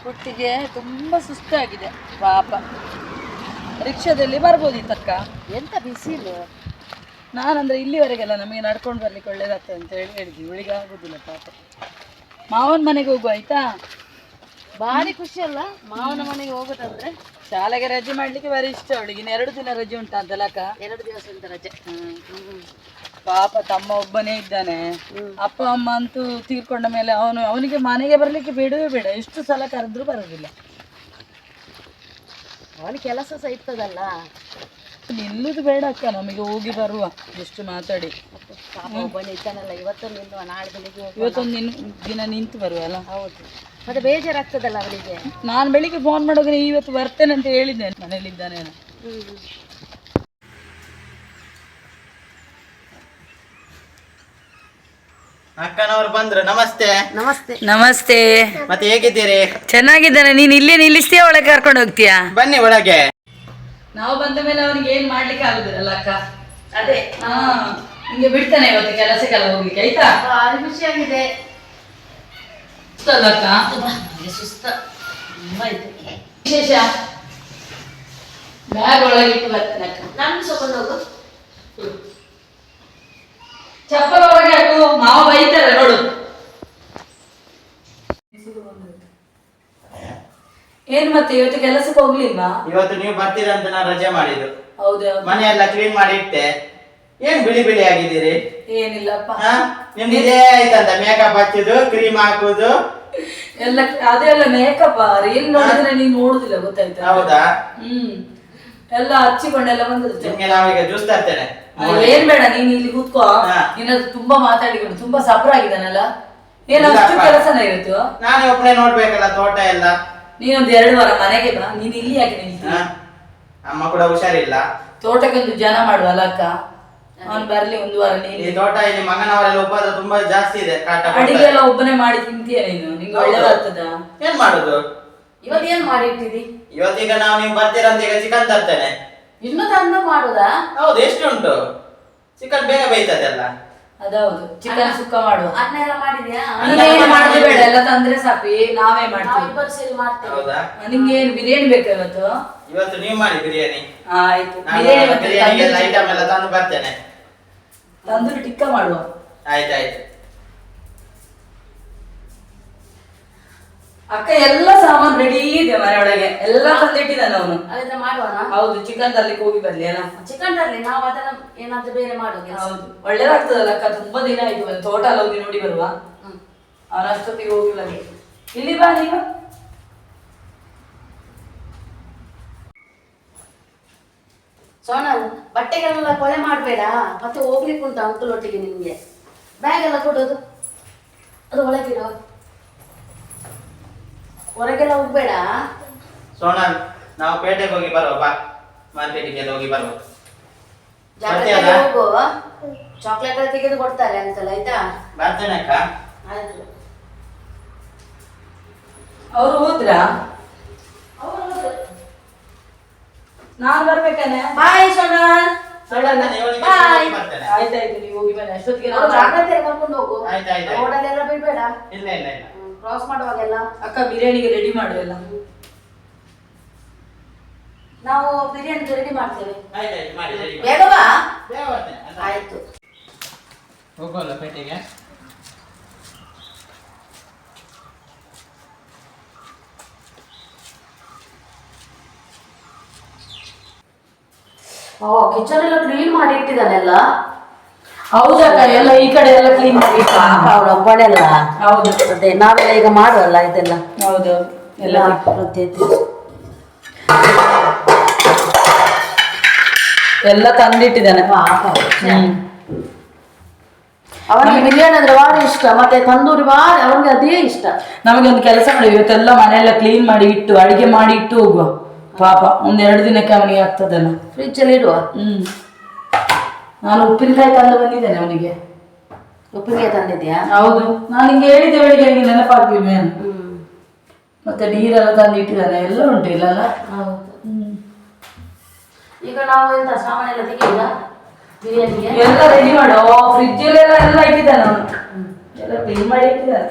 ಪುಟ್ಟಿಗೆ ತುಂಬಾ ಸುಸ್ತಾಗಿದೆ ಪಾಪ. ರಿಕ್ಷಾದಲ್ಲಿ ಬರ್ಬೋದಿತ್ತಕ್ಕ. ಎಂತ ಬಿಸಿಲು. ನಾನಂದ್ರೆ ಇಲ್ಲಿವರೆಗೆಲ್ಲ ನಮಗೆ ನಡ್ಕೊಂಡು ಬರ್ಲಿಕ್ಕೆ ಒಳ್ಳೇದಾಗ್ತದೆ ಅಂತ ಹೇಳಿದ್ವಿ. ಇವಳಿಗೆ ಆಗೋದಿಲ್ಲ ಪಾಪ. ಮಾವನ ಮನೆಗೆ ಹೋಗುವ ಆಯ್ತಾ. ಭಾರಿ ಖುಷಿ ಅಲ್ಲ ಮಾವನ ಮನೆಗೆ ಹೋಗೋದಂದ್ರೆ. ಶಾಲೆಗೆ ರಜೆ ಮಾಡ್ಲಿಕ್ಕೆ ಬಾರಿ ಇಷ್ಟ ಅವಳಿಗೆ. ಇನ್ನು 2 ದಿನ ರಜೆ ಉಂಟಂತಲ್ಲಕ್ಕ. 2 ದಿವಸ ಉಂಟ ರಜೆ. ಪಾಪ ತಮ್ಮ ಒಬ್ಬನೇ ಇದ್ದಾನೆ. ಅಪ್ಪ ಅಮ್ಮ ಅಂತೂ ತೀರ್ಕೊಂಡ ಮೇಲೆ ಅವನಿಗೆ ಮನೆಗೆ ಬರ್ಲಿಕ್ಕೆ ಬೇಡವೇ ಬೇಡ. ಎಷ್ಟು ಸಲ ಕರೆದ್ರೂ ಬರೋದಿಲ್ಲ. ಅವನಿಗೆ ಕೆಲಸ ಸಹ ಇರ್ತದಲ್ಲ. ನಿಲ್ಲುದು ಬೇಡ ಅಕ್ಕ, ನಮಗೆ ಹೋಗಿ ಬರುವ. ಎಷ್ಟು ಮಾತಾಡಿ ಪಾಪ ಒಬ್ಬನೇ ಇದ್ದಾನಲ್ಲ. ಇವತ್ತು ನಿಲ್ಲುವ, ನಾಳೆ ಬೆಳಿಗ್ಗೆ ಇವತ್ತೊಂದು ದಿನ ನಿಂತು ಬರುವ ಅಲ್ಲ. ಹೌದು, ಮತ್ತೆ ಬೇಜಾರಾಗ್ತದಲ್ಲ ಅವಳಿಗೆ. ನಾನು ಬೆಳಿಗ್ಗೆ ಫೋನ್ ಮಾಡೋದ್ರೆ ಇವತ್ತು ಬರ್ತೇನೆ ಅಂತ ಹೇಳಿದ್ದೇನೆ, ಮನೇಲಿದ್ದಾನೆ. ಅಕ್ಕನವರು ಬಂದ್ರು. ನಮಸ್ತೆ. ನಮಸ್ತೆ. ನಮಸ್ತೆ. ಮತ್ತೆ ಹೇಗಿದ್ದೀರಿ? ಚೆನ್ನಾಗಿದ್ದಾನೆ. ನೀನ್ ಇಲ್ಲೇ ನಿಲ್ಲಿಸ್ತೀಯ ಒಳಗೆ ಕರ್ಕೊಂಡು ಹೋಗ್ತೀಯಾ? ಬನ್ನಿ ಒಳಗೆ. ನಾವು ಬಂದ ಮೇಲೆ ಅವನಿಗೆ ಏನ್ ಮಾಡ್ಲಿಕ್ಕೆ ಆಗುದಿಲ್ಲ ಅಕ್ಕ. ಅದೇ ನಿಂಗೆ ಬಿಡ್ತಾನೆ ಇವತ್ತು ಕೆಲಸಕ್ಕೆಲ್ಲ ಹೋಗ್ಲಿಕ್ಕೆ ಆಯ್ತಾ. ಭಾರಿ ಖುಷಿಯಾಗಿದೆ. ಸುಸ್ತಲ್ಲಕ್ಕ? ಸುಸ್ತ ತುಂಬಾ ಇದೆ. ವಿಶೇಷ ಬ್ಯಾಗ್ ಒಳಗೆ ಇಟ್ಟು ಬರ್ತೇನೆ ಅಕ್ಕ. ನಾನು ತಗೊಂಡು ಹೋಗು. ಚಪ್ಪಲ್ ಹೊರಗೆ ಹಾಕು, ಮಾವ ಬೈತಾರೆ ನೋಡು. ಏನ್ ಮತ್ತೆ ಇವತ್ತು ಕೆಲಸಕ್ಕೆ ಹೋಗ್ಲಿಲ್ವಾ? ಇವತ್ತು ನೀವು ಬರ್ತೀರಾ ಅಂತ ನಾನು ರಜೆ ಮಾಡಿದ್ದು. ಹೌದಾ? ಮನೆ ಎಲ್ಲ ಕ್ಲೀನ್ ಮಾಡಿ ಇಟ್ಟೆ. ಏನ್ ಬಿಳಿ ಬಿಳಿ ಆಗಿದ್ದೀರಿ? ಏನಿಲ್ಲಪ್ಪ. ನಿಮ್ಗೆ ಇದೇ ಆಯ್ತಂತ ಮೇಕಪ್ ಹಚ್ಚುದು, ಕ್ರೀಮ್ ಹಾಕುದು ಎಲ್ಲ. ಅದೆಲ್ಲ ಮೇಕಪ್ ರೀಲ್ ನೋಡಿದ್ರೆ ನೀನ್ ನೋಡುದಿಲ್ಲ, ಗೊತ್ತಾಯ್ತಾ? ಹೌದಾ? ಎಲ್ಲ ಹಚ್ಚಿಕೊಂಡೆಲ್ಲ ಬಂದದ್ದು. ನಿಮ್ಗೆ ನಾವೀಗ ಜ್ಯೂಸ್ ತರ್ತೇನೆ. ಏನ್ ಬೇಡ, ನೀನ್ ಇಲ್ಲಿ ಕೂತ್ಕೋ. ನಿನ್ನದು ತುಂಬಾ ಮಾತಾಡಿಕೊಂಡು ತುಂಬಾ ಸಫರ್ ಆಗಿದ್ದಾನಲ್ಲ. ಏನ್ ಅಷ್ಟು ಕೆಲಸನ ಇವತ್ತು? ನಾನು ಒಬ್ಬನೇ ನೋಡ್ಬೇಕಲ್ಲ ತೋಟ ಎಲ್ಲ. ನೀನೊಂದು 2 ವಾರ ಮನೆಗೆ ಬಾ. ನೀನ್ ಇಲ್ಲಿ ಯಾಕೆ ನಿಲ್ತೀಯ? ಅಮ್ಮ ಕೂಡ ಹುಷಾರಿಲ್ಲ. ತೋಟಕ್ಕೆ ಒಂದು ಜನ ಮಾಡುವಲ್ಲ ಅಕ್ಕ. ಅವ್ನು ಬರ್ಲಿ 1 ವಾರ. ನೀನು ಈ ತೋಟ ಇಲ್ಲಿ ಮಗನವರೆಲ್ಲ ಉಪದ್ರ ತುಂಬಾ ಜಾಸ್ತಿ ಇದೆ. ಅಡಿಗೆ ಎಲ್ಲ ಒಬ್ಬನೇ ಮಾಡಿ ತಿಂತೀಯ ನೀನು? ನಿಂಗೆ ಒಳ್ಳೆ ಬರ್ತದ? ಏನ್ ಮಾಡುದು? ಇವತ್ತು ಏನ್ ಮಾಡಿಟ್ಟಿದಿ? ಇವತ್ತೀಗ ನೀವು ಬರ್ತೀರಾ ಅಂತ ಈಗ ಚಿಕನ್ ತರ್ತೇನೆ. ಇನ್ನು ತಂದು ಮಾಡುದಾ? ಹೌದು. ಎಷ್ಟು ಉಂಟು? ಚಿಕನ್ ಬೇಗ ಬೇಯ್ತದೆಲ್ಲ. ಅದೌದು, ಚಿಕನ್ ಸುಕ್ಕ ಮಾಡುವ. ಅನ್ನ ಎಲ್ಲ ಮಾಡಿದ್ಯಾ? ನೀನೇನು ಮಾಡುದು ಬೇಡ, ಎಲ್ಲ ತಂದ್ರೆ ಸಾಕು. ನಾವೇ ಮಾಡ್ತೀವಿ. ಇಬ್ಬರು ಸೇರಿ ಮಾಡ್ತೇವೆ. ಹೌದಾ? ನಿಮ್ಗೆ ಏನು ಬಿರಿಯಾನಿ ಬೇಕಾ ಇವತ್ತು? ಇವತ್ತು ನೀವು ಮಾಡಿ ಬಿರಿಯಾನಿ. ಆಯ್ತು, ಬಿರಿಯಾನಿ ಮತ್ತೆ ಐಟಮ್ ಎಲ್ಲ ತಂದು ಬರ್ತೇನೆ. ತಂದೂರಿ ಟಿಕ್ಕ ಮಾಡುವ. ಆಯ್ತಾಯ್ತು ಅಕ್ಕ. ಎಲ್ಲ ಸಾಮಾನು ರೆಡಿ ಇದೆ ಮನೆಯೊಳಗೆ, ಎಲ್ಲ ತಂದಿಟ್ಟಿದ್ದಾನೆ ಅವನು. ಅದನ್ನ ಮಾಡುವನಾ? ಹೌದು, ಚಿಕನ್ ತರ್ಲಿಕ್ಕೆ ಹೋಗಿ ಬರ್ಲಿ ಅಲ್ಲ. ಚಿಕನ್ ತರ್ಲಿ, ನಾವು ಅದನ್ನ ಏನಾದ್ರೂ ಬೇರೆ ಮಾಡೋದು. ಹೌದು, ಒಳ್ಳೇದಾಗ್ತದಲ್ಲ ಅಕ್ಕ. ತುಂಬಾ ದಿನ ಆಯ್ತು. ಒಂದು ತೋಟ ಎಲ್ಲ ಹೋಗಿ ನೋಡಿ ಬರುವ. ಅವನಷ್ಟೊತ್ತಿಗೆ ಹೋಗಿ ಬರ್ಲಿ. ಇಲ್ಲಿ ಬಾ ನೀವು. ಸೋನಲ್, ಬಟ್ಟೆಗೆಲ್ಲ ಕೊಳೆ ಮಾಡಬೇಡ. ಮತ್ತೆ ಹೋಗ್ಲಿಕ್ಕೆ ಉಂಟು ಅಂಕಲ್ ಒಟ್ಟಿಗೆ. ನಿಮ್ಗೆ ಬ್ಯಾಗ್ ಎಲ್ಲ ಕೊಡೋದು, ಅದು ಒಳಗಿರೋ. ಹೊರಗೆಲ್ಲ ಹೋಗ್ಬೇಡ. ಸೋನಲ್, ನಾವು ಪೇಟೆಗೆ ಹೋಗಿ ಬರುವ. ಬಾ, ಮಾರ್ಕೆಟಿಗೆ ಹೋಗಿ ಬರುವ. ಜಾಗ್ರತೆ ಹೋಗು. ಚಾಕ್ಲೇಟ್ ಎಲ್ಲ ತೆಗೆದು ಕೊಡ್ತಾರೆ ಅಂತಲ್ಲ, ಆಯ್ತಾ? ಬರ್ತೇನೆ ಅಕ್ಕ. ಆಯ್ತು. ಅವ್ರು ಹೋದ್ರಾ? ನಾನ್ ಬರ್ಬೇಕಾನೆ. ಬಾಯ್ ಸೋನಲ್. ಬಾಯ್. ಆಯ್ತಾಯ್ತು, ನೀವು ಹೋಗಿ ಬನ್ನಿ. ಅಷ್ಟೊತ್ತಿಗೆ ಜಾಗ್ರತೆ ಕರ್ಕೊಂಡು ಹೋಗು. ಆಯ್ತಾಯ್ತು. ರೋಡಲ್ಲೆಲ್ಲ ಬಿಡ್ಬೇಡ. ಇಲ್ಲ ಇಲ್ಲ ಇಲ್ಲ. ಕ್ರಾಸ್ ಮಾಡುವಾಗೆಲ್ಲ. ಅಕ್ಕ, ಬಿರಿಯಾನಿಗೆ ರೆಡಿ ಮಾಡುವೆಲ್ಲ. ನಾವು ಬಿರಿಯಾನಿ ರೆಡಿ ಮಾಡ್ತೇವೆ. ಆಯ್ತಾಯ್ತು, ಮಾಡಿ ರೆಡಿ ಮಾಡಿ. ಬೇಗ ಬಾ. ಬೇಗ ಬರ್ತೇನೆ. ಆಯ್ತು. ಹೋಗೋಲ್ಲ ಪೇಟೆಗೆ? ಓ, ಕಿಚನ್ ಎಲ್ಲ ಕ್ಲೀನ್ ಮಾಡಿ ಇಟ್ಟಿದ್ದಾನೆಲ್ಲ. ಹೌದಕ್ಕ, ಎಲ್ಲ ಈ ಕಡೆ ಎಲ್ಲ ಕ್ಲೀನ್ ಮಾಡಿ. ಅವಳ ಒಬ್ಬಳೆಲ್ಲ. ಹೌದು, ಅದೇ ನಾವೆಲ್ಲ ಈಗ ಮಾಡುವಲ್ಲ ಇದೆಲ್ಲ. ಹೌದು, ಎಲ್ಲ ಎಲ್ಲ ತಂದಿಟ್ಟಿದ್ದಾನೆ. ಅವನಿಗೆ ಬಿರಿಯಾನಿ ಅಂದ್ರೆ ಭಾರಿ ಇಷ್ಟ, ಮತ್ತೆ ತಂದೂರಿ ಭಾರಿ ಅವನಿಗೆ ಅದೇ ಇಷ್ಟ. ನಮಗೆ ಒಂದು ಕೆಲಸ ಮಾಡಿ, ಇವತ್ತೆಲ್ಲ ಮನೆಯೆಲ್ಲ ಕ್ಲೀನ್ ಮಾಡಿ ಇಟ್ಟು ಅಡಿಗೆ ಮಾಡಿ ಇಟ್ಟು ಹೋಗುವ. ಪಾಪ 1-2 ದಿನಕ್ಕೆ ಅವನಿಗೆ ಆಗ್ತದಲ್ಲ. ಫ್ರಿಜ್ ಅಲ್ಲಿ ಇಡುವ. ನಾನು ಉಪ್ಪಿನಕಾಯಿ ತಂದು ಬಂದಿದ್ದೇನೆ ಅವನಿಗೆ. ಉಪ್ಪಿನಕಾಯಿ ತಂದಿದ್ಯಾ? ಹೌದು, ನಾನು ಹಿಂಗೆ ಹೇಳಿದ್ದೆ ಬೆಳಿಗ್ಗೆ, ನಿಂಗೆ ನೆನಪಾಗ್ತಿಲ್ವೇನು? ಮತ್ತೆ ನೀರೆಲ್ಲ ತಂದು ಇಟ್ಟಿದ್ದಾನೆ. ಎಲ್ಲ ಉಂಟು ಇಲ್ಲಲ್ಲ? ಹೌದು. ಈಗ ನಾವು ಎಂತ ಸಾಮಾನೆಲ್ಲ ತೆಗೆಯುದ ಬಿರಿಯಾನಿಗೆ? ಎಲ್ಲ ರೆಡಿ ಮಾಡು. ಫ್ರಿಜ್ ಎಲ್ಲ ಇಟ್ಟಿದ್ದಾನೆ ಅವನು. ಎಲ್ಲ ಕ್ಲೀನ್ ಮಾಡಿ ಇಟ್ಟಿದ್ದಾನೆ.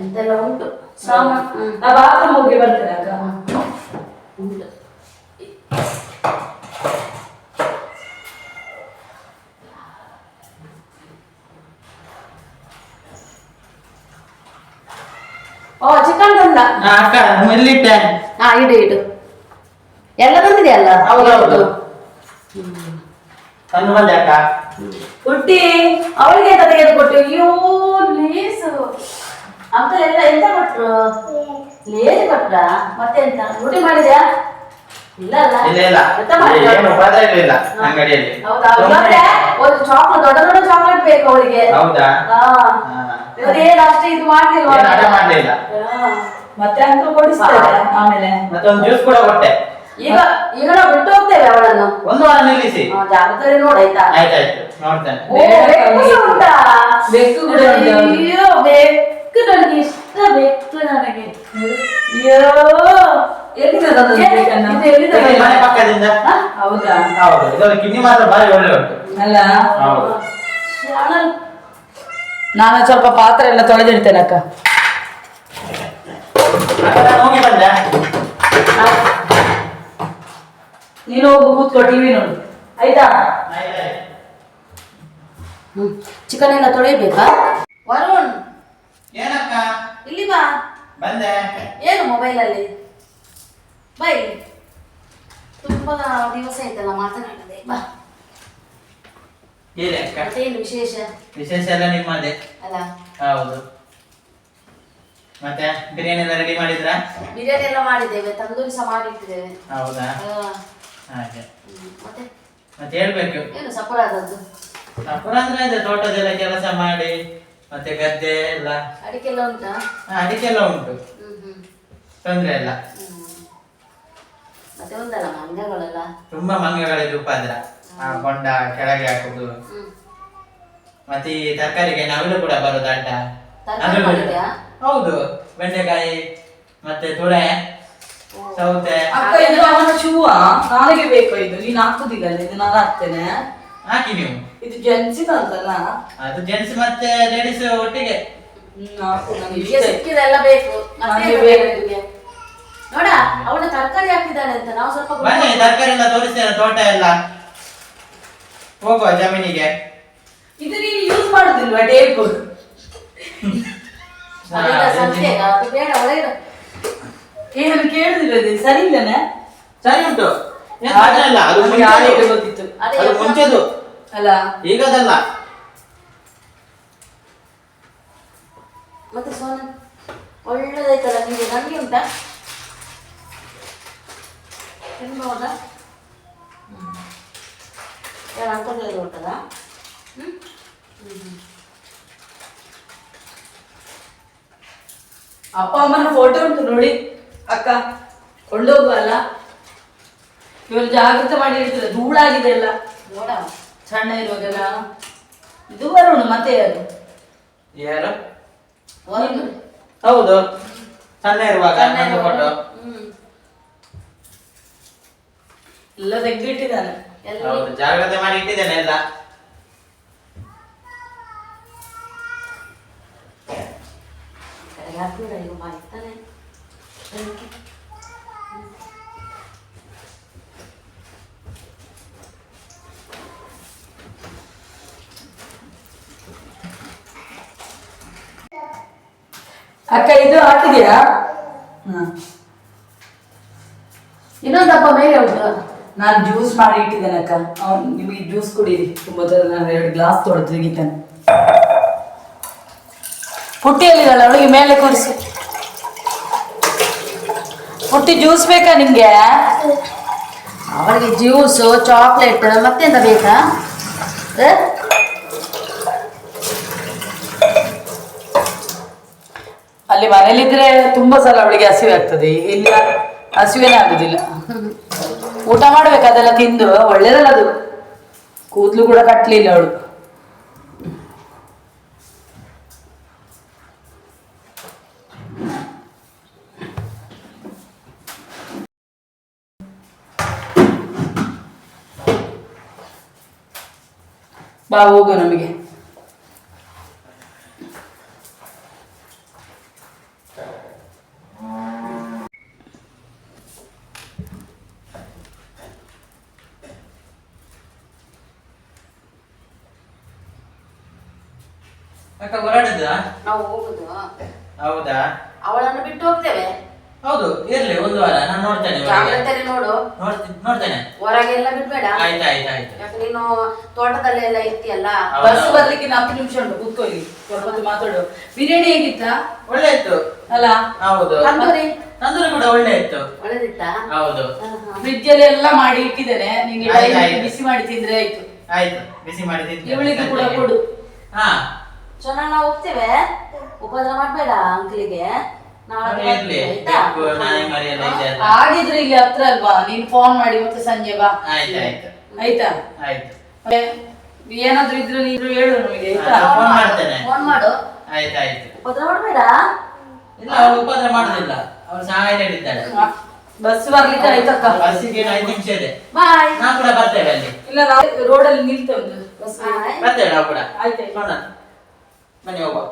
ಎಂತೆಲ್ಲ ಉಂಟು ಸಾಮಾನು ನಾ ಬಾತ್ರೂಮ್ ಹೋಗಿ ಬರ್ತೇನೆ ಅಕ್ಕ. ಉಂಟು. ಓ ಚಿಕನ್ ತಂದ. ಅಕ್ಕ ಎಲ್ಲಿಟ್ಟೆ? ಹಾ ಇಡು ಇಡು. ಎಲ್ಲ ಬಂದಿದೆಯಲ್ಲ. ಹೌದೌದು. ತಂದು ಬಂದೆ ಅಕ್ಕ. ಹುಟ್ಟಿ ಅವಳಿಗೆ ಎಂತ ತೆಗೆದುಕೊಟ್ಟು? ಅಯ್ಯೋ ಲೇಸು ಅಂಕಲ್ ಎಲ್ಲ ಎಂತ ಕೊಟ್ರು? ಲೇಸ್ ಕೊಟ್ರ? ಮತ್ತೆ ಎಂತ ರೋಟಿ ಮಾಡಿದ್ಯಾ? ಇಲ್ಲ ಅಲ್ಲ ಇಲ್ಲ ಇಲ್ಲ ಎಂತ ಮಾಡಿದ್ಯಾ? ಏನು ಉಪದ್ರ ಇರ್ಲಿಲ್ಲ ಅಂಗಡಿಯಲ್ಲಿ. ಹೌದಾ? ಮತ್ತೆ ಒಂದು ಚಾಕ್ಲೇಟ್ ದೊಡ್ಡ ದೊಡ್ಡ ಚಾಕ್ಲೇಟ್ ಬೇಕು ಅವಳಿಗೆ. ಹೌದಾ? ಇವತ್ತೇನು ಅಷ್ಟೇ ಇದು ಮಾಡ್ಲಿಲ್ವಾ? ಏನು ಹಠ ಮಾಡ್ಲಿಲ್ಲ. ಮತ್ತೆ ಅಂಕಲ್ ಕೊಡಿಸ್ತಾರೆ ಆಮೇಲೆ. ಮತ್ತೆ ಒಂದು ಜ್ಯೂಸ್ ಕೂಡ ಕೊಟ್ಟೆ. ಈಗ ಈಗ ನಾವು ಬಿಟ್ಟು ಹೋಗ್ತೇವೆ ಅವಳನ್ನು. ಒಂದು ವಾರ ನಿಲ್ಲಿಸಿ. ಜಾಗ್ರತೆ ನೋಡಿ ಆಯ್ತಾ? ಆಯ್ತಾಯ್ತು ನೋಡ್ತೇನೆ. ಓ, ಬೆಕ್ಕು ಸಹ ಉಂಟಾ? ಬೆಕ್ಕು ಕೂಡ ಉಂಟು. ಅಯ್ಯೋ ಬೆಕ್ಕು ನನಗೆ ಇಷ್ಟ. ಬೆಕ್ಕು ನನಗೆ ಅಯ್ಯೋ ಎಲ್ಲಿಂದ ತಂದದ್ದು ಬೇಕನ್ನ? ಇದು ಎಲ್ಲಿಂದ ಇಲ್ಲಿ ಮನೆ ತಂದದ್ದು? ಪಕ್ಕದಿಂದ. ಹೌದಾ? ಹೌದು ಇದರ ಕಿನ್ನಿ ಮಾತ್ರ ಬಾರಿ ಒಳ್ಳೆ ಉಂಟು. ಅಲ್ಲ ಹೌದು. ಶಾಣಲ್. ನಾನು ಸ್ವಲ್ಪ ಪಾತ್ರೆ ಎಲ್ಲ ತೊಳೆದಿಡ್ತೇನೆ ಅಕ್ಕ. ಅಕ್ಕ ನಾನು ಹೋಗಿ ಬಂದೆ. ನೀನು ಹೋಗು ಕೂತ್ಕೋ ಟಿವಿ ನೋಡು ಆಯ್ತಾ? ಚಿಕನ್ ಎಲ್ಲ ತೊಳೆಯಬೇಕಾ? ವರುಣ್ ಏನಕ್ಕ? ಇಲ್ಲಿ ಬಾ. ಬಂದೆ. ಏನು ಮೊಬೈಲ್ ಅಲ್ಲಿ? ಬಾ ಇಲ್ಲಿ. ತುಂಬಾ ದಿವಸ ಆಯ್ತಲ್ಲ ಮಾತನಾಡದೆ. ಬಾ. ಹೇಳಿ ಅಕ್ಕ. ಮತ್ತೇನು ವಿಶೇಷ? ವಿಶೇಷ ಎಲ್ಲ ನಿಮ್ಮದೇ. ಅಲ್ಲ ಹೌದು. ಮತ್ತೆ ಬಿರಿಯಾನಿ ಎಲ್ಲ ರೆಡಿ ಮಾಡಿದ್ರಾ? ಬಿರಿಯಾನಿ ಎಲ್ಲ ಮಾಡಿದ್ದೇವೆ, ತಂದೂರಿ ಸಹ ಮಾಡಿಟ್ಟಿದ್ದೇವೆ. ಹೌದಾ? ಹಾಗೆ. ಮತ್ತೆ ಮತ್ತೆ ಹೇಳ್ಬೇಕು. ಏನು ಸಪುರಾದದ್ದು? ಅಪುರ ಅಂದ್ರೆ ಅದೇ ತೋಟದೆಲ್ಲ ಕೆಲಸ ಮಾಡಿ ಮತ್ತೆ ಗದ್ದೆ ಎಲ್ಲ. ಅಡಿಕೆಲ್ಲ ಉಂಟಾ? ಅದಕ್ಕೆಲ್ಲ ಉಂಟು, ತೊಂದ್ರೆ ಇಲ್ಲ. ಮತ್ತೆ ಒಂದಲ್ಲ ಮಂಗಗಳೆಲ್ಲ ತುಂಬಾ ಮಂಗಗಳಿದ್ದು ಉಪದ್ರ. ಆ ಕೊಂಡ ಕೆಳಗೆ ಹಾಕುದು. ಮತ್ತೆ ಈ ತರಕಾರಿಗೆ ನವಿಲು ಕೂಡ ಬರೋದು ಅಡ್ಡ. ತರಕಾರಿ ಮಾಡಿದ್ಯಾ? ಹೌದು, ಬೆಂಡೆಕಾಯಿ ಮತ್ತೆ ತುಳೆ, ಸೌತೆ. ಅಕ್ಕ ಇದು ಅವನ ಶೂವ ನನಗೆ ಬೇಕು. ಇದು ನೀನು ಹಾಕುದಿಲ್ಲ, ಇದು ನಾನು ಹಾಕ್ತೇನೆ. ಹಾಕಿ ನೀವು. ಇದು ಜೆಂಟ್ಸಿನ ಅಂತಲ್ಲ? ಅದು ಜೆಂಟ್ಸ್ ಮತ್ತೆ ಲೇಡೀಸ್ ಒಟ್ಟಿಗೆ. ಹಾಕು, ನನಗೆ ನಿಮಗೆ ಇಷ್ಟ. ಸಿಕ್ಕಿದೆಲ್ಲ ಬೇಕು. ಮತ್ತೆ ನನಗೆ ಏನು ಬೇಕು. ಬೇಕು ನಿಮಗೆ? ನೋಡ ಅವಳ ತರಕಾರಿ ಹಾಕಿದ್ದಾಳೆ ಅಂತ ನಾವು ಸ್ವಲ್ಪ ಬನ್ನಿ, ತರಕಾರಿ ಎಲ್ಲ ತೋರಿಸ್ತೇನೆ, ತೋಟ ಎಲ್ಲ. ಹೋಗುವ ಜಮೀನಿಗೆ. ಇದು ನೀನು ಯೂಸ್ ಮಾಡುದಿಲ್ವಾ ಟೇಪ್? ಅದೆಲ್ಲ ಸಂತೆಗ, ಅದು ಬೇಡ ಒಳ್ಳೆಯದು. ಏನು ಕೇಳುದಿಲ್ಲ, ಇದು ಸರಿ ಇಲ್ಲನೆ? ಸರಿ ಉಂಟು, ಏನ್ ತೊಂದ್ರೆ ಇಲ್ಲ. ಅದು ನನಗೆ ಆಗ ಮುಂಚೆದು. ಗೊತ್ತಿತ್ತು ಅದು ಮುಂಚೆದು, ಅಲ್ಲ? ಈಗದಲ್ಲ. ಮತ್ತೆ ಸೋನ ಒಳ್ಳೆದಾಯ್ತಲ್ಲ ನಿಮಗೆ? ನನಗೆ ಉಂಟಾ? ತಿನ್ಬಹುದಾ? ಯಾರು ಅಂಕಲ್ ಉಂಟದ? ಅಪ್ಪ ಅಮ್ಮನ ಫೋಟೋ ಉಂಟು ನೋಡಿ ಅಕ್ಕ, ಕೊಂಡೋಗುವಲ್ಲ. ಇವರು ಜಾಗ್ರತೆ ಮಾಡಿ ಇಡ್ತಾರೆ, ಧೂಳಾಗಿದೆ ಎಲ್ಲ ನೋಡ ಸಣ್ಣ ಇರುವಾಗೆಲ್ಲ. ಇದು ಬರೋಣ ಮತ್ತೆ ಯಾರು? ಯಾರು? ವರುಣ್. ಹೌದು, ಸಣ್ಣ ಇರುವಾಗ ನನ್ನ ಫೋಟೋ. ಎಲ್ಲ ತೆಗ್ದಿಟ್ಟಿದ್ದಾನೆ. ಹೌದು, ಜಾಗ್ರತೆ ಮಾಡಿ ಇಟ್ಟಿದ್ದೇನೆ ಎಲ್ಲ. ಈಗ ಮಾಡ್ತಾನೆ. ಅಕ್ಕ ಇದು ಹಾಕಿದ್ಯಾ? ಇನ್ನೊಂದಪ್ಪ ಮೇಲೆ ಉಂಟು. ನಾನು ಜ್ಯೂಸ್ ಮಾಡಿ ಇಟ್ಟಿದ್ದೇನೆ ಅಕ್ಕ. ಅವ್ನು ನಿಮಗೆ ಜ್ಯೂಸ್ ಕುಡೀರಿ. ತುಂಬ ನಾನು 2 ಗ್ಲಾಸ್ ತೊಳೆದು ತೆಗಿತಾನೆ. ಪುಟ್ಟಿಯಲ್ಲಿದ್ದಾಳೆ, ಅವಳಿಗೆ ಮೇಲೆ ಕೂರಿಸಿ. ಪುಟ್ಟಿ ಜ್ಯೂಸ್ ಬೇಕಾ ನಿಮ್ಗೆ? ಅವಳಿಗೆ ಜ್ಯೂಸು, ಚಾಕ್ಲೇಟ್ ಮತ್ತೆಂತ ಬೇಕಾ? ಅಲ್ಲಿ ಮನೇಲಿದ್ರೆ ತುಂಬಾ ಸಲ ಅವಳಿಗೆ ಹಸಿವೆ ಆಗ್ತದೆ, ಇಲ್ಲಿ ಹಸಿವೇನೇ ಆಗುದಿಲ್ಲ. ಊಟ ಮಾಡ್ಬೇಕು ಅದೆಲ್ಲ ತಿಂದು. ಒಳ್ಳೇದಲ್ಲ ಅದು, ಕೂದಲು ಕೂಡ ಕಟ್ಲಿಲ್ಲ ಅವಳು. ಬಾ ಹೋಗು ನಮಗೆ. ಅಕ್ಕ ಹೊರಡುದ? ನಾವು ಹೋಗುದು. ಹೌದಾ? ಅವಳನ್ನು ಬಿಟ್ಟು ಹೋಗ್ತೇವೆ. ಹೌದು, ಇರ್ಲಿ ಒಂದು ವಾರ ನಾನು ನೋಡ್ತೇನೆ. ಜಾಗ್ರತೆ ನೋಡು. ನೋಡ್ತೇನೆ. ಹೊರಗೆಲ್ಲ ಬಿಡ್ಬೇಡ. ಆಯ್ತು ಆಯ್ತು ಆಯ್ತು. ಯಾಕೆ ನೀನು ತೋಟದಲ್ಲೆಲ್ಲ ಇರ್ತೀಯಲ್ಲ. ಬಸ್ ಬರ್ಲಿಕ್ಕೆ 4 ನಿಮಿಷ ಉಂಟು, ಕೂತ್ಕೋ ಇಲ್ಲಿ ಸ್ವಲ್ಪ ಹೊತ್ತು ಮಾತಾಡು. ಬಿರಿಯಾನಿ ಹೇಗಿತ್ತ? ಒಳ್ಳೆ ಇತ್ತು ಅಲ್ಲ? ಹೌದು. ತಂದೂರಿ ಕೂಡ ಒಳ್ಳೆ ಇತ್ತು. ಒಳ್ಳೆದಿತ್ತ? ಹೌದು. ಫ್ರಿಡ್ಜ್ ಅಲ್ಲಿ ಎಲ್ಲ ಮಾಡಿ ಇಟ್ಟಿದ್ದೇನೆ, ನಿಂಗೆ ಆಯ್ತು, ಆಯ್ತು. ಬಿಸಿ ಮಾಡಿ ತಿಂದ್ರೆ ಆಯ್ತು. ಆಯ್ತು, ಬಿಸಿ ಮಾಡಿ ತಿಂತೇನೆ. ಇವಳಿಗೆ ಕೂಡ ಕೊಡು. ಹಾ ಚೆನ್ನಾಗಿ ನಾವು ಹೋಗ್ತೇವೆ. ಉಪದ್ರ ಮಾಡ್ಬೇಡ ಅಂಕಲಿಗೆ. ನಾಳೆ ಇರ್ಲಿ, ಆಯ್ತಾ? ಬೆಕ್ಕು, ನಾಯಿ ಮರಿ ಎಲ್ಲ ಇದೆ ಅಲ್ಲ. ಆಗಿದ್ರೆ ಇಲ್ಲಿ ಹತ್ರ ಅಲ್ವಾ, ನೀನ್ ಫೋನ್ ಮಾಡಿ ಮತ್ತೆ ಸಂಜೆ ಬಾ. ಆಯ್ತು ಆಯ್ತು ಆಯ್ತಾ? ಆಯ್ತು. ಮತ್ತೆ ಏನಾದ್ರೂ ಇದ್ರೆ ನೀನು ಹೇಳು ನಮಗೆ, ಆಯ್ತಾ? ಫೋನ್ ಮಾಡ್ತೇನೆ. ಫೋನ್ ಮಾಡು. ಆಯ್ತು ಆಯ್ತು. ಉಪದ್ರ ಮಾಡ್ಬೇಡ. ಇಲ್ಲ, ಅವಳು ಉಪದ್ರ ಮಾಡುದಿಲ್ಲ, ಅವಳು ಸಹಾಯ ಹೇಳಿದ್ದಾಳೆ. ಬಸ್ ಬರ್ಲಿಕ್ಕೆ ಆಯ್ತಕ್ಕ. ಬಸ್ಸಿಗೆ 5 ನಿಮಿಷ ಇದೆ. ಬಾಯ್. ನಾವು ಕೂಡ ಬರ್ತೇವೆ ಅಲ್ಲಿ. ಇಲ್ಲ, ನಾವು ರೋಡಲ್ಲಿ ನಿಲ್ತೇವೆ ಬಸ್. ಬರ್ತೇವೆ ನಾವು ಕೂಡ. ಆಯ್ತಾಯ್ತು. ನೋಡೋಣ, ಬನ್ನಿ ಹೋಗುವ.